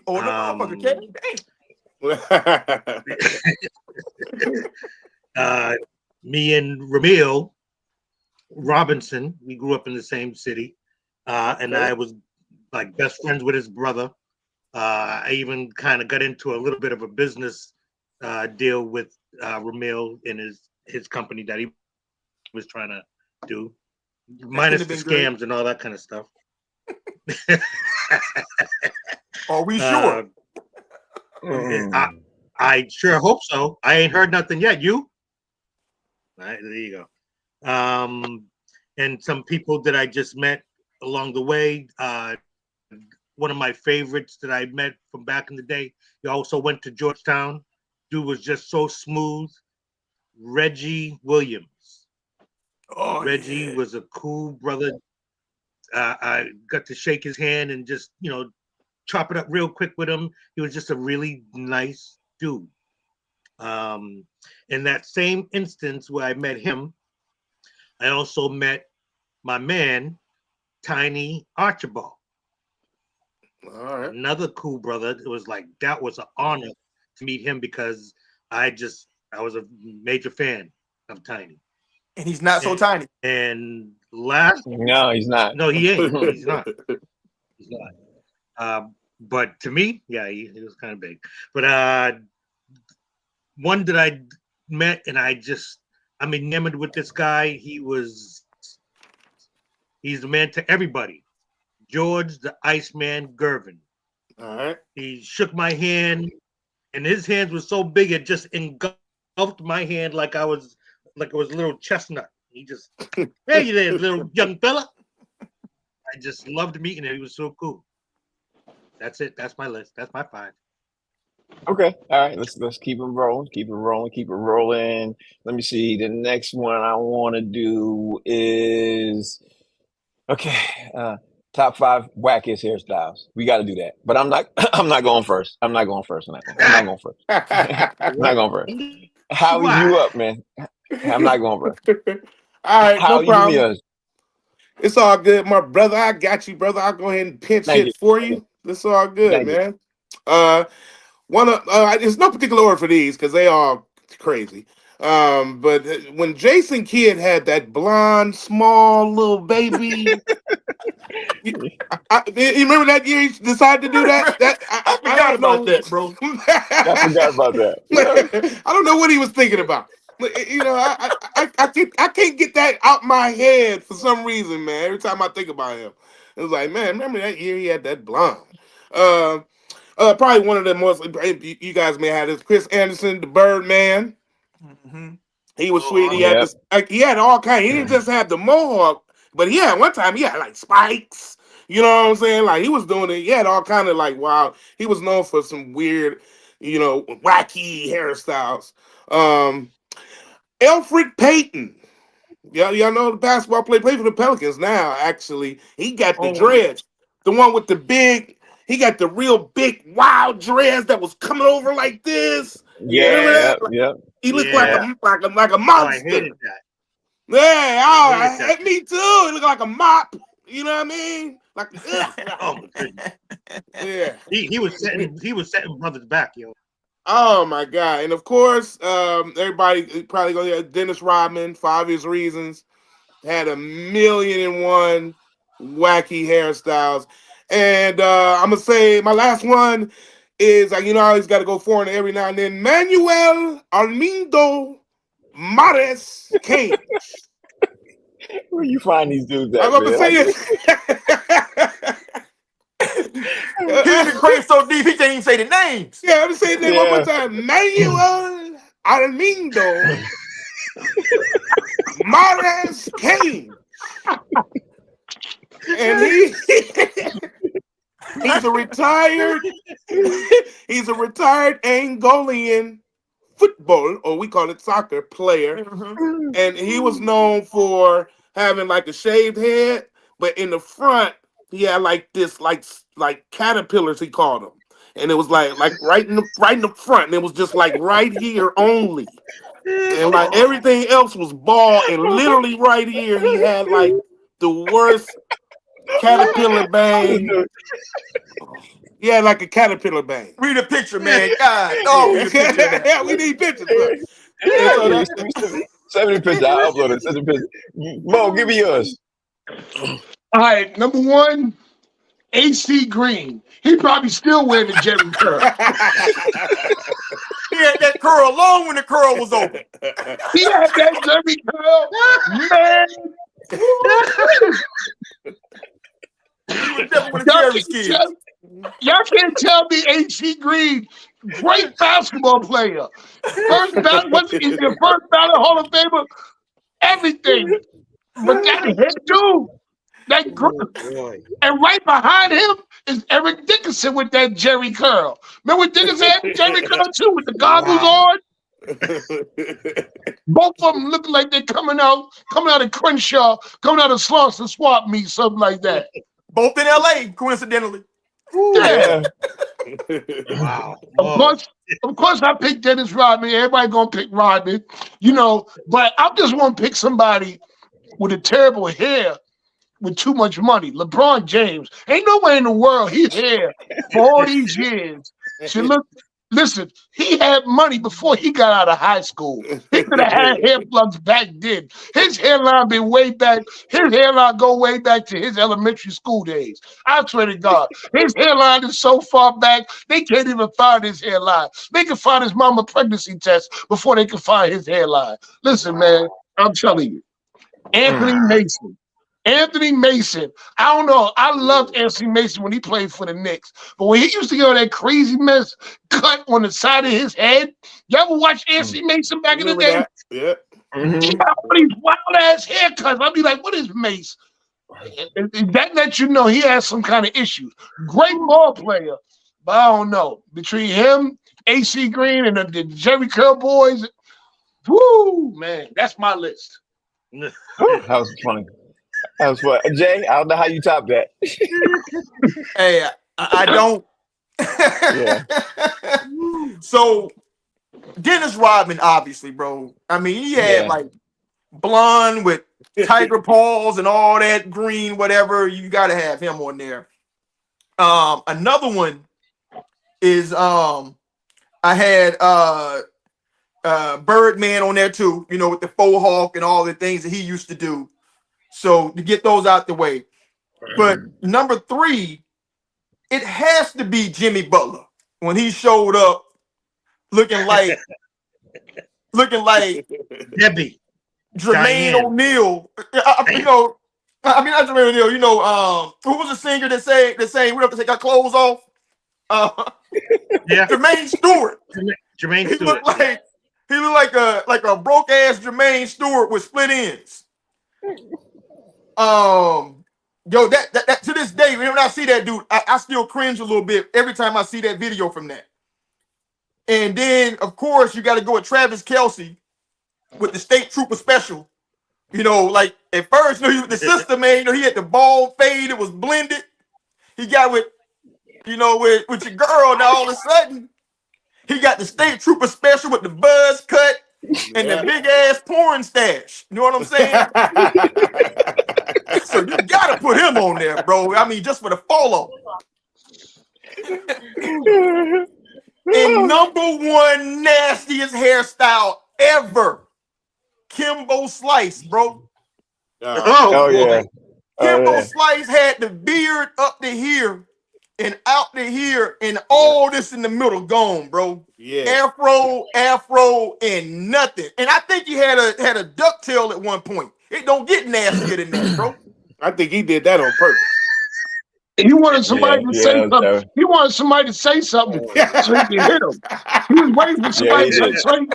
Oh, no, motherfucker, Kevin. Me and Ramil Robinson, we grew up in the same city, and I was like best friends with his brother. I even kind of got into a little bit of a business deal with Ramil and his company that he was trying to do, minus the scams and all that kind of stuff. Are we sure? I sure hope so. I ain't heard nothing yet. You? All right, there you go. And some people that I just met along the way. One of my favorites that I met from back in the day. He also went to Georgetown. Dude was just so smooth. Reggie Williams. Oh, Reggie was a cool brother. I got to shake his hand and just, chop it up real quick with him. He was just a really nice dude. In that same instance where I met him, I also met my man, Tiny Archibald. all right. Another cool brother. It was like, that was an honor to meet him because I was a major fan of Tiny. And he's not so tiny. And last, No, he's not. no, he ain't. He's not. He's not. But to me, yeah, he was kind of big. But one that I met and I'm enamored with this guy. He's the man to everybody. George the Iceman Gervin. All right. He shook my hand, and his hands were so big it just engulfed my hand like it was a little chestnut. He just, hey, you there, little young fella. I just loved meeting him. He was so cool. That's it. That's my list. That's my 5. Okay, all right. Let's keep it rolling. Keep it rolling. Let me see. The next one I want to do is top 5 wackiest hairstyles. We got to do that. But I'm not. I'm not going first. I'm not going first. I'm not going first. I'm not going first. How is you up, man? I'm not going first. All right, How no problem. yours? It's all good, my brother. I got you, brother. I'll go ahead and pinch Thank it you. for you. It's all good, Thank you. man. There's no particular order for these because they are crazy. But when Jason Kidd had that blonde, small little baby, you remember that year he decided to do that? I forgot about that, bro. I forgot about that. I don't know what he was thinking about. I can't get that out my head for some reason, man. Every time I think about him, it was like, man, remember that year he had that blonde? Probably one of the most you guys may have this Chris Anderson, the Birdman. Mm-hmm. He was sweet. He Yep. had this, he had all kinds. He didn't just have the mohawk, but one time he had like spikes. You know what I'm saying? Like he was doing it. He had all kind of like wow. He was known for some weird, wacky hairstyles. Elfrid Payton. Y'all know the basketball player, played for the Pelicans now, actually. He got the dreads. The one with the big, he got the real big wild dreads that was coming over like this. Yeah. He looked Yeah. like a Oh, I monster. hated that. Yeah, I hated that. me too. He looked like a mop. You know what I mean? Like, Oh my goodness. yeah. He was setting brothers back, yo. Oh my God. And of course, everybody probably gonna hear Dennis Rodman, 5 Years Reasons, had 1,000,001 wacky hairstyles. And I'm gonna say my last one is I always gotta go foreign every now and then. Manuel Armindo Mares King. Where you find these dudes at, I'm gonna man? say it. He's in the grave so deep he can't even say the names. Yeah, I'm gonna say that one more Yeah. time. Manuel Armindo Mares King. And he's a retired Angolian football, or we call it soccer player. And he was known for having like a shaved head, but in the front he had like this like caterpillars, he called them. And it was like right in the front, and it was just like right here only. And like everything else was bald, and literally right here he had like the worst caterpillar bang. He had like a caterpillar bang. Read a picture, man. God, oh, read a picture of that. Yeah, we need pictures. Look. Yeah, send me the picture. I'll upload it. Send the picture. Mo, give me yours. All right, number 1, AC Green. He probably still wearing the Jerry curl. He had that curl long when the curl was open. He had that Jerry curl, man. He was like when the Cherries kids. Y'all can't tell me AC Green, great basketball player. First ballot, what's in your first ballot Hall of Famer? Everything. But that hit dude, that Boy. and right behind him is Eric Dickinson with that Jerry curl. Remember Dickinson had the Jerry curl too with the goggles on? Both of them look like they're coming out of Crenshaw, coming out of Slauson Swap Meet, something like that. Both in LA, coincidentally. Yeah. Wow. Of course, I picked Dennis Rodman. Everybody gonna pick Rodman, but I just want to pick somebody with a terrible hair with too much money. LeBron James. Ain't no way in the world he's here for all these years. Listen, he had money before he got out of high school. He could have had hair plugs back then. His hairline been way back. His hairline go way back to his elementary school days. I swear to God. His hairline is so far back, they can't even find his hairline. They can find his mama pregnancy test before they can find his hairline. Listen, man, I'm telling you. Anthony Mason. Anthony Mason. I don't know. I loved Anthony Mason when he played for the Knicks. But when he used to get that crazy mess cut on the side of his head, you ever watch Anthony Mason back in the day? Yeah. He got all these wild ass haircuts. I'd be like, what is Mace? That lets you know he has some kind of issues. Great ball player, but I don't know. Between him, AC Green, and the Jerry Curl boys, woo, man, that's my list. That was funny. That was fun. Jay, I don't know how you top that. Hey, I don't. Yeah. So, Dennis Rodman, obviously, bro. I mean, he had like blonde with tiger paws and all that green, whatever. You got to have him on there. Another one is I had Birdman on there too. With the faux hawk and all the things that he used to do. So to get those out the way. But number 3, it has to be Jimmy Butler when he showed up looking like Debbie. Jermaine O'Neal. I mean not Jermaine O'Neal, who was the singer that sang we have to take our clothes off? Jermaine Stewart. Jermaine He Stewart. looked like a broke ass Jermaine Stewart with split ends. That to this day, when I see that dude, I still cringe a little bit every time I see that video from that. And then, of course, you got to go with Travis Kelce with the State Trooper special. Like at first, he was the sister, man. He had the bald fade, it was blended. He got with your girl. Now all of a sudden, he got the State Trooper special with the buzz cut and the big ass porn stash. You know what I'm saying? So you gotta put him on there, bro. I mean, just for the follow. And number 1 nastiest hairstyle ever, Kimbo Slice, bro. Yeah. Kimbo Slice had the beard up to here and out to here, and all this in the middle gone, bro. Yeah. Afro, and nothing. And I think he had a ducktail at one point. It don't get nastier than that, bro. I think he did that on purpose. He wanted somebody to say something. He wanted somebody to say something so he could hit him. He was waiting for somebody to say something.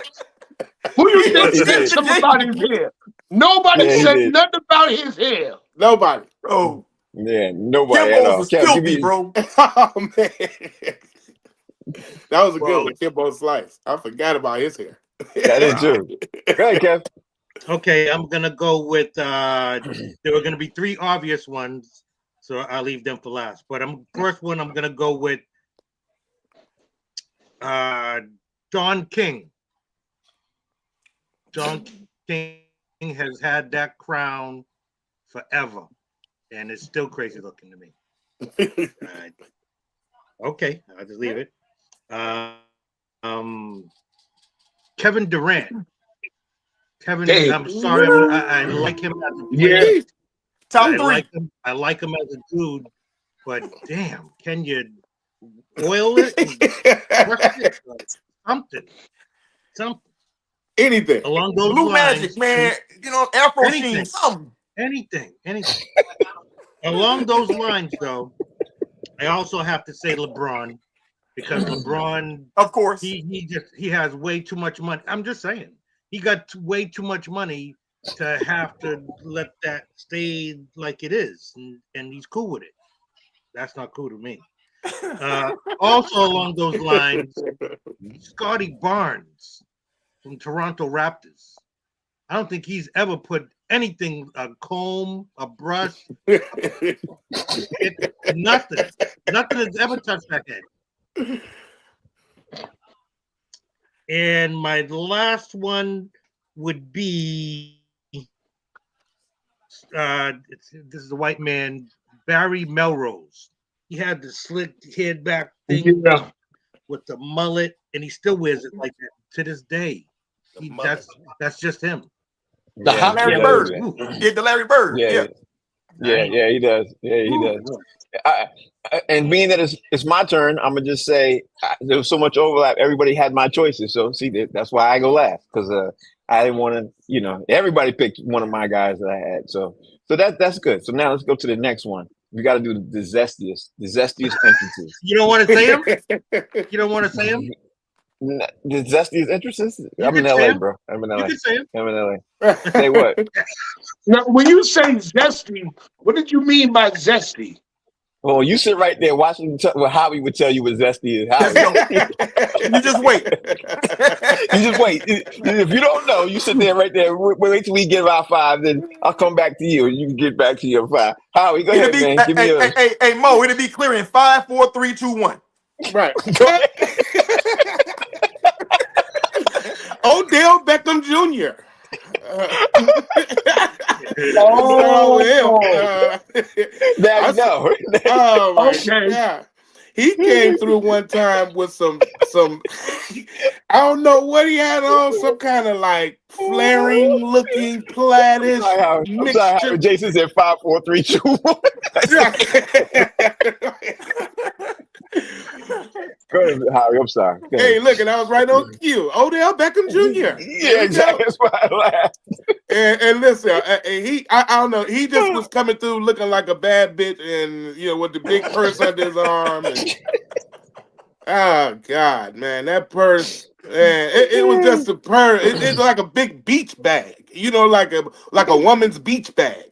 Who you think said something about his hair? Nobody said nothing about his hair. Nobody. Bro. Yeah, nobody at all. Was filthy, bro. Oh, man. That was a good one, Kimbo Slice. I forgot about his hair. That is true. Go ahead, Kev. Okay, I'm gonna go with there are gonna be 3 obvious ones, so I'll leave them for last. But first one I'm gonna go with Don King. Don King has had that crown forever, and it's still crazy looking to me. Okay, I'll just leave it. Kevin Durant. I'm sorry, I like him as a player. Top 3. I like him as a dude, but damn, can you oil it? Something. Anything. Along those Blue lines, Magic, man. Afro Sheen, something. Anything. Along those lines, though, I also have to say LeBron, because LeBron, Of course. he has way too much money. I'm just saying, he got way too much money to have to let that stay like it is, and he's cool with it. That's not cool to me. Also along those lines, Scotty Barnes from Toronto Raptors. I don't think he's ever put anything, a comb, a brush, nothing. Nothing has ever touched that head. And my last one would be this is a white man, Barry Melrose. He had the slick head back thing with the mullet, and he still wears it like that to this day. That's just him. The Larry Bird. Yeah, the Larry Bird. Yeah, he does. Yeah, he does. And being that it's my turn, I'm gonna just say there was so much overlap. Everybody had my choices, so see that's why I go last, because I didn't want to. Everybody picked one of my guys that I had, so that's good. So now let's go to the next one. We got to do the zestiest entrances. You don't want to say him? You don't want to say him? The zestiest entrances? I'm in LA, bro. I'm in LA. You can say him. I'm in LA. Say what? Now, when you say zesty, what did you mean by zesty? Well, you sit right there watching what Howie would tell you what zesty is. You just wait. You just wait. If you don't know, you sit there right there. Wait till we give our 5, then I'll come back to you, and you can get back to your 5. Howie, go ahead, man. Give me yours. Hey, Mo, it'll be clear in 5, 4, 3, 2, 1. Right. Odell Beckham Jr. Now you know. Oh my God. He came through one time with some I don't know what he had on, some kind of like flaring looking plaidish mixture. Jason said 5, 4, 3, 2, 1. Go ahead, Howie. I'm sorry. Hey, look, and I was right on cue. Odell Beckham Jr. Yeah, exactly. That's why I laughed. And listen, I don't know. He just was coming through looking like a bad bitch, and with the big purse under his arm. Oh God, man, that purse, man, it was just a purse. It's like a big beach bag, like a woman's beach bag.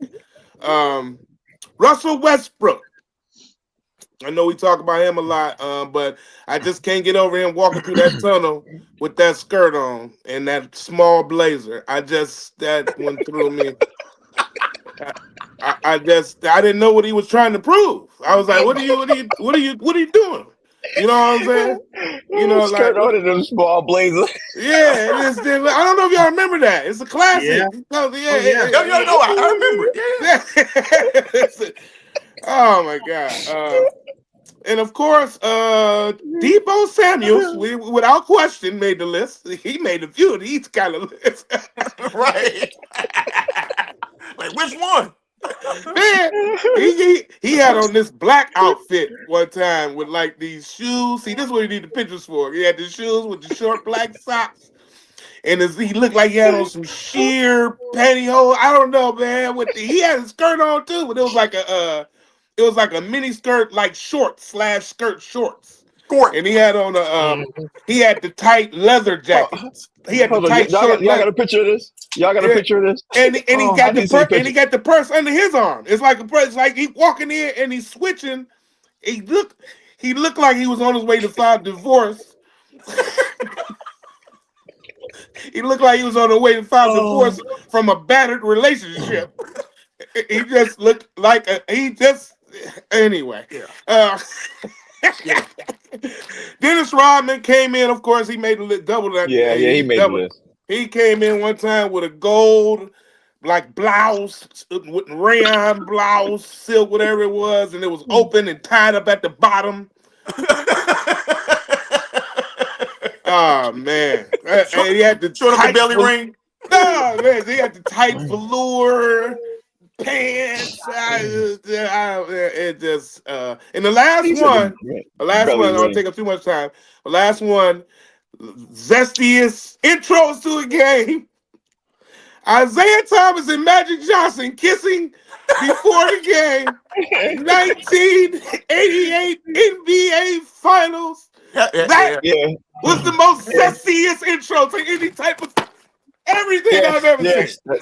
Russell Westbrook. I know we talk about him a lot, but I just can't get over him walking through that tunnel with that skirt on and that small blazer. That went through me. I didn't know what he was trying to prove. I was like, what are you doing? You know what I'm saying? Skirt on in them small blazer. Yeah, I don't know if y'all remember that. It's a classic. Yeah. I remember it. Oh my God. And of course, Deebo Samuels, without question, made the list. He made a few of these kind of lists. Right. Like, which one? Man, he had on this black outfit one time with like these shoes. See, this is what he need the pictures for. He had the shoes with the short black socks. And he looked like he had on some sheer pantyhose. I don't know, man. He had a skirt on too, but it was like a mini skirt, like /skirt shorts. And he had on he had the tight leather jackets. He had the tight short. Y'all got a picture of this? Y'all got a picture of this? And he got the purse under his arm. It's like a purse. Like he's walking in and he's switching. He looked like he was on his way to file divorce. He looked like he was on the way to file divorce from a battered relationship. He just looked like anyway. Dennis Rodman came in. Of course, he made the double. Yeah, he made the list. He came in one time with a gold blouse, with rayon blouse, silk, whatever it was, and it was open and tied up at the bottom. Oh man! And he had the tight belly ring. No man, he had the tight velour pants. It just and the last one, I don't take up too much time. The last one, zestiest intros to a game. Isaiah Thomas and Magic Johnson kissing before the game. 1988 NBA Finals. That Yeah, was the most sexiest intro to any type of everything yes, I've ever yes. seen.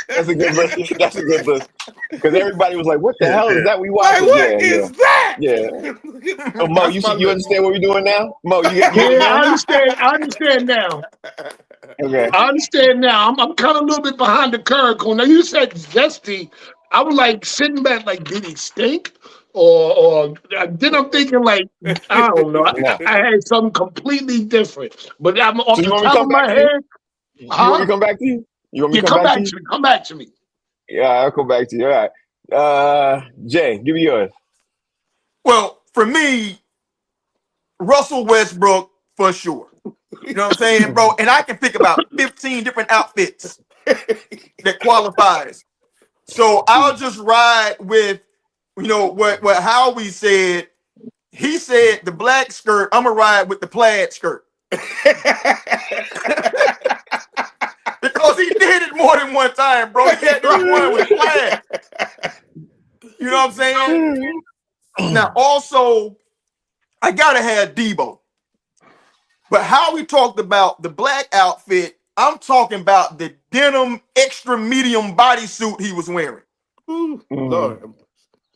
That's a good list. That's a good list. Because everybody was like, "What the hell is that we Like, watching?" what is that? Yeah. So Mo, That's my you list. understand what we're doing now? Mo, you get it Yeah, I now? understand. I understand now. Okay. I understand now. I'm kind of a little bit behind the curve. When you said zesty, I was like sitting back, like, did he stink? Or then I'm thinking, like, I don't know. No. I had something completely different. But I'm off So you the want me to top come of back my to you? head. You want me Huh? to come back to you? You want me Yeah, to come come back back to you? to me. Come back to me. Yeah, I'll come back to you. All right. Jay, give me yours. Well, for me, Russell Westbrook for sure. You know what I'm saying, bro? And I can think about 15 different outfits that qualifies. So I'll just ride with, what Howie said. He said the black skirt. I'm gonna ride with the plaid skirt because he did it more than one time, bro. He had this one with plaid. You know what I'm saying? Now, also, I gotta have Debo. But how we talked about the black outfit, I'm talking about the denim extra medium bodysuit he was wearing, Lord.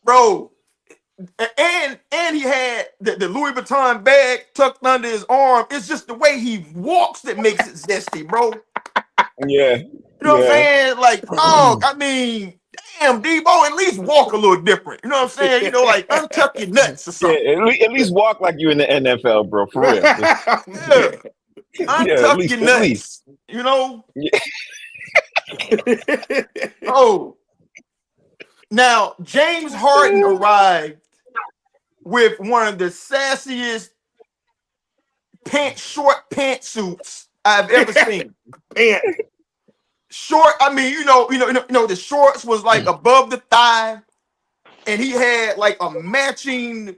bro. And he had the Louis Vuitton bag tucked under his arm. It's just the way he walks that makes it zesty, bro. Yeah. You know what I'm saying? Like, oh, I mean, damn, Debo, at least walk a little different. You know what I'm saying? You know, like untuck your nuts or Yeah. something. At least walk like you in the NFL, bro. For real. Just, Yeah, yeah. untuck your At least. nuts. You know? Yeah. Oh. Now, James Harden arrived with one of the sassiest short pantsuits I've ever seen. Man. Short, I mean, the shorts was like above the thigh, and he had like a matching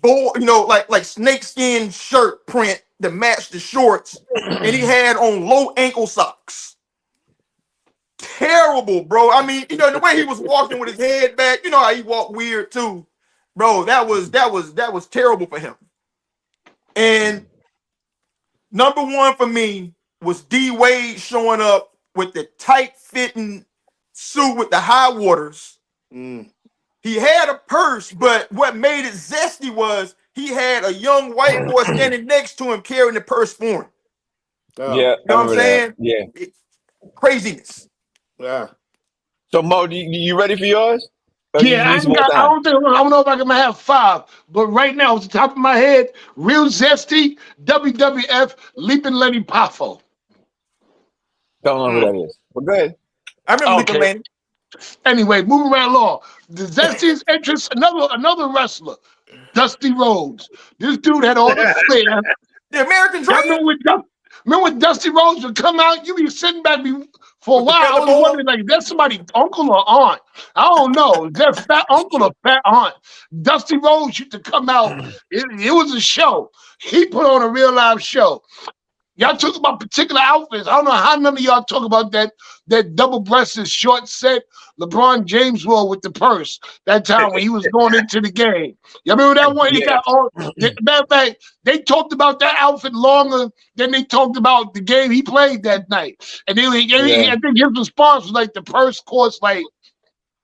like snakeskin shirt print that matched the shorts, and he had on low ankle socks. Terrible, bro. I mean, the way he was walking with his head back, you know how he walked weird too, bro. That was terrible for him. And number one for me was D Wade showing up with the tight fitting suit with the high waters. He had a purse, but what made it zesty was he had a young white boy standing next to him carrying the purse for him. Oh. Yeah. You know what I'm saying? Yeah. Craziness. Yeah. So Mo, you ready for yours? Or Yeah, you need some more I time? don't know if I can have 5, but right now, off the top of my head, real zesty, WWF, Leaping Lenny Poffo. Don't know who that is. But go ahead. I remember Leaping Okay. Lenny. Anyway, moving right along. The zestiest entrance, another wrestler, Dusty Rhodes. This dude had all the flair. The American Y'all Dream. remember when Dusty Rhodes would come out? You be sitting back for a With the while. I was feather wondering, like, is that somebody's uncle or aunt? I don't know. Is that fat uncle or fat aunt? Dusty Rhodes used to come out. It was a show. He put on a real live show. Y'all talk about particular outfits. I don't know how none of y'all talk about that double-breasted short set LeBron James wore with the purse that time when he was going into the game. Y'all remember that one? He Yeah. got all. Matter of fact, they talked about that outfit longer than they talked about the game he played that night. And I think his response was like the purse cost like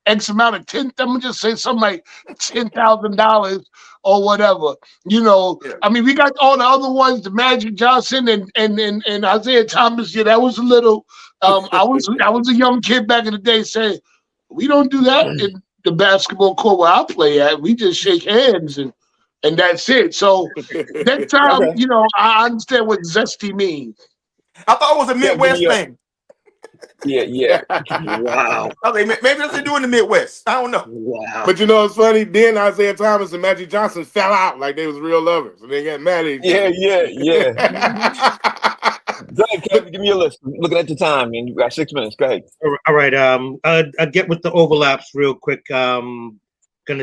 X amount of I'm gonna just say something like $10,000 or whatever. Yeah. I mean, we got all the other ones, the Magic Johnson and Isaiah Thomas. Yeah, that was a little. I was a young kid back in the day saying, we don't do that in the basketball court where I play at. We just shake hands and that's it. So that time, Okay. I understand what zesty means. I thought it was a Midwest thing. Yeah. Wow. Okay, maybe that's what they do in the Midwest. I don't know. Wow. But you know what's funny? Then Isaiah Thomas and Magic Johnson fell out like they was real lovers, and they got mad at each other. Yeah. Go ahead, Kevin. Give me your list. Looking at the time, man. You got 6 minutes. Go ahead. All right. I'll get with the overlaps real quick. Gonna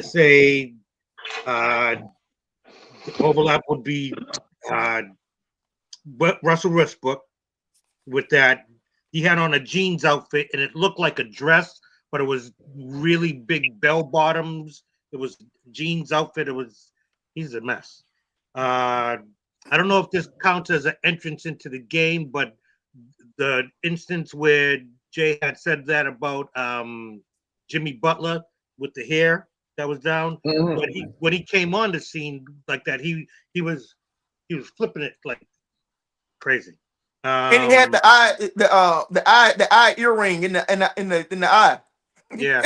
say, the overlap would be Russell Westbrook with that he had on a jeans outfit, and it looked like a dress, but it was really big bell bottoms. It was jeans outfit. He's a mess. I don't know if this counts as an entrance into the game, but the instance where Jay had said that about Jimmy Butler with the hair that was down, but when he came on the scene like that, he was flipping it like crazy. And he had the eye earring in the eye. Yeah.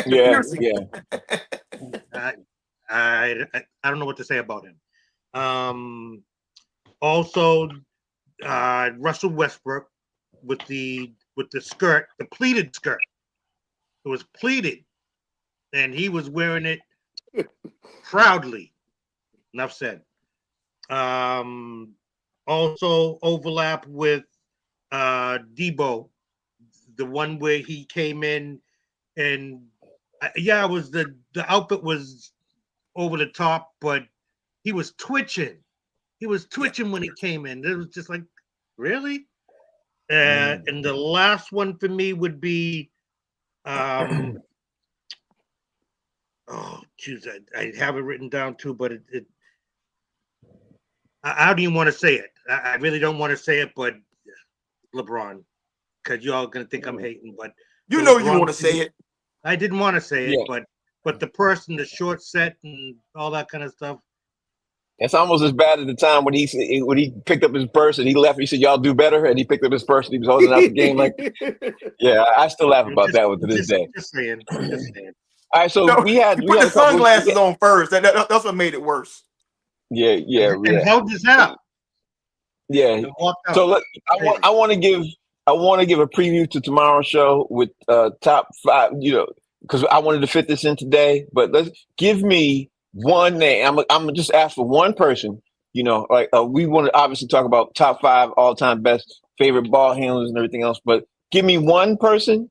I don't know what to say about him. Also, Russell Westbrook with the skirt, the pleated skirt. It was pleated, and he was wearing it proudly. Enough said. Also overlap with Debo, the one where he came in and it was the outfit was over the top, but he was twitching. He was twitching when he came in. It was just like, really? And the last one for me would be, I have it written down too, but I don't even want to say it. I really don't want to say it, but LeBron, because y'all gonna think I'm hating, but you know you want to say it. I didn't want to say it, but the person, the short set and all that kind of stuff. It's almost as bad as the time when he picked up his purse and he left. He said, "Y'all do better," and he picked up his purse and he was holding out the game. Like, yeah, I still laugh about that one to this day. Just saying. All right, so we had the sunglasses on first. That's what made it worse. Yeah. And held his out. Yeah. So I want to give a preview to tomorrow's show with top 5. Because I wanted to fit this in today. But let's give me one name. I'm gonna just ask for one person. We want to obviously talk about top 5 all-time best favorite ball handlers and everything else. But give me one person,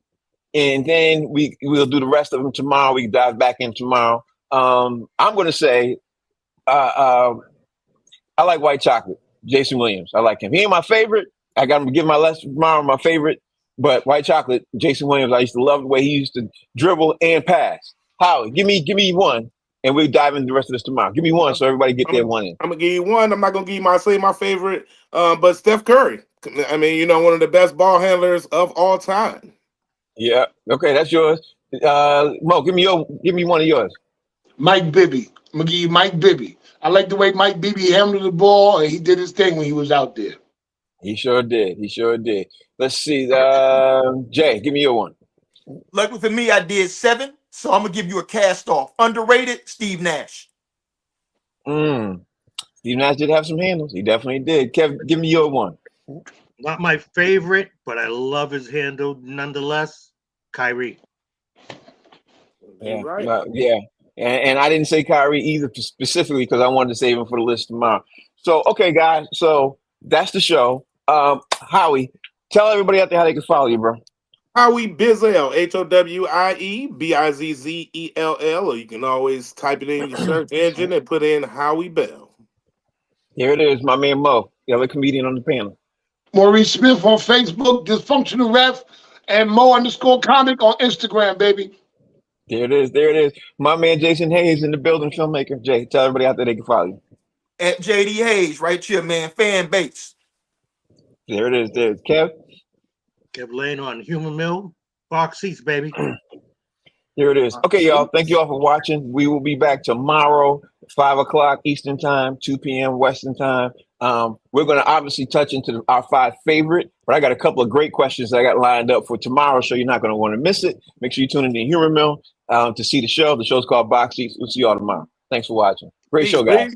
and then we'll do the rest of them tomorrow. We can dive back in tomorrow. I'm going to say I like White Chocolate. Jason Williams. I like him. He ain't my favorite. I got to give my list tomorrow my favorite. But White Chocolate, Jason Williams, I used to love the way he used to dribble and pass. Howie, give me one, and we'll dive into the rest of this tomorrow. Give me one so everybody get their one in. I'm going to give you one. I'm not going to give you my favorite, but Steph Curry. I mean, one of the best ball handlers of all time. Yeah. Okay, that's yours. Mo, give me one of yours. Mike Bibby. I'm going to give you Mike Bibby. I like the way Mike Bibby handled the ball, and he did his thing when he was out there. He sure did. Let's see. Jay, give me your one. Like for me, I did 7, so I'm gonna give you a cast off. Underrated, Steve Nash. Steve Nash did have some handles. He definitely did. Kev, give me your one. Not my favorite, but I love his handle nonetheless. Kyrie. Yeah. Right. Yeah. And I didn't say Kyrie either specifically because I wanted to save him for the list tomorrow. So, okay, guys. So that's the show. Howie, tell everybody out there how they can follow you, bro. Howie Bizzell, HOWIE-BIZZELL, or you can always type it in your search engine and put in Howie Bell. Here it is, my man Mo, the other comedian on the panel. Maurice Smith on Facebook, Dysfunctional Ref, and Mo_comic on Instagram, baby. There it is. My man Jason Hayes in the building, filmmaker. Jay, tell everybody out there they can follow you. At JD Hayes, right here, man. Fan base. There it is. Kev Lane on Humor Mill. Box seats, baby. Here it is. Okay, y'all. Thank you all for watching. We will be back tomorrow, 5 o'clock Eastern time, 2 p.m. Western time. We're going to obviously touch into our 5 favorite, but I got a couple of great questions that I got lined up for tomorrow's show. You're not going to want to miss it. Make sure you tune in to Humor Mill to see the show. The show's called Box Seats. We'll see you all tomorrow. Thanks for watching. Great show, guys.